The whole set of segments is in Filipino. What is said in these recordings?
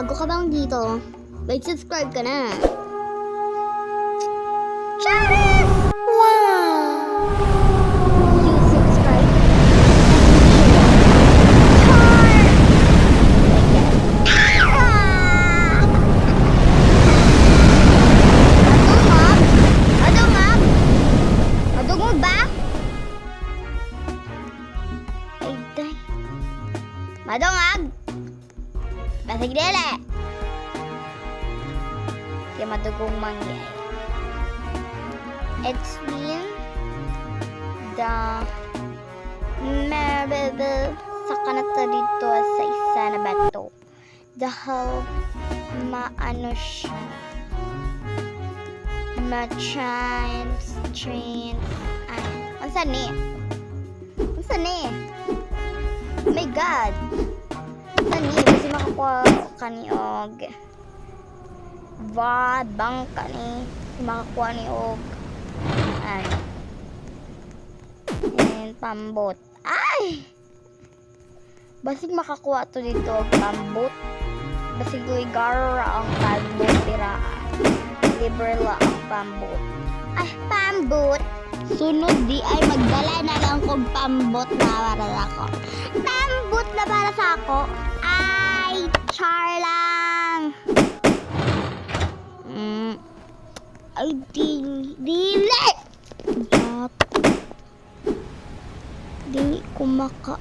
bago ka bang dito, wait, subscribe ka na. Charis! Wow! You subscribe? Madongag! Basig dili! Kaya madugong mangyay. It's been the memorable sa kanata dito sa isa na bato. Dahil maano siya. Ma-strength. Ay, ang sani? Ang sani? Oh my God! Sani, kasi makakuha ka ni Og. Bang ka ni makakuha ni Og. Ay. And pambot. Ay! Basig makakuha to dito og pambot. Basig ligara ang pambot tiraan. Liberla ang pambot. Ay, pambot! Sunod di ay magdala na lang kong pambot na para sa ako. Pambot na para sa ako? Ay, char lang! Ay, dili! Dili ko maka...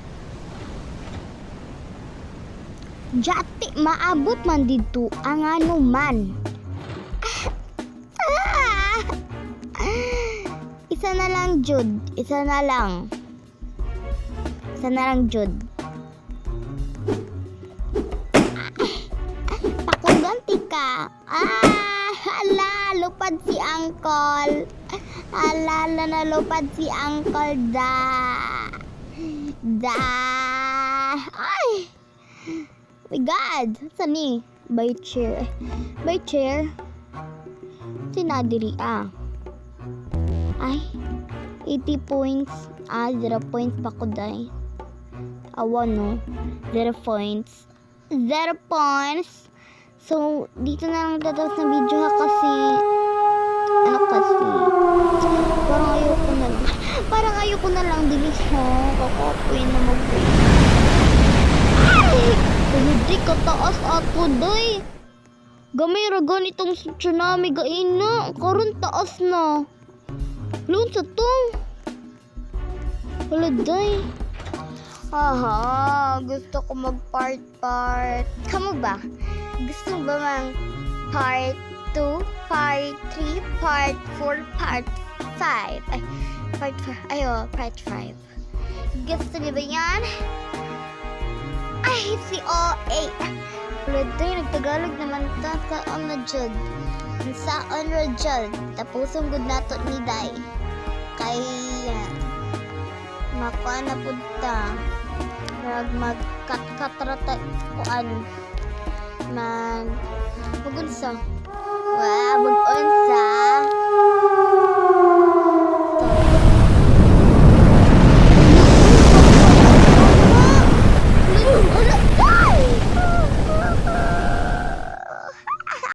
Jati, maabot man dito ang ano man. Isa na lang, Jude. Isa na lang, Jude. Pakuganti ka. Hala, lupad si Uncle. Hala, nalupad si Uncle Ay! My God! Saan ni? By chair. Sinadiri Ay, 80 points. 0 points pa ko dahil. Awa no. 0 points. 0 points. So, dito na lang tatapos ng video ha kasi parang ayoko na lang dilis ha. Kakapoy na mag-win. Ay! Hindi ka taas ako day. Gamay ragan itong tsunami gaina. Karon taas na. Loon sa tong. Haladay. Gusto ko mag-part. Kamu ba? Gusto ba mang part 2, part 3, part 4, part 5? Ay, part 4. Part 5. Gusto niyo ba yan? Ay, si OA. Haladay, nagtagalog naman ta. Saan na dyan? Tapusong good nato ni Day. Kaya makuha na po ta. Magkat-katrata kuan. Magunsa. Magunsa.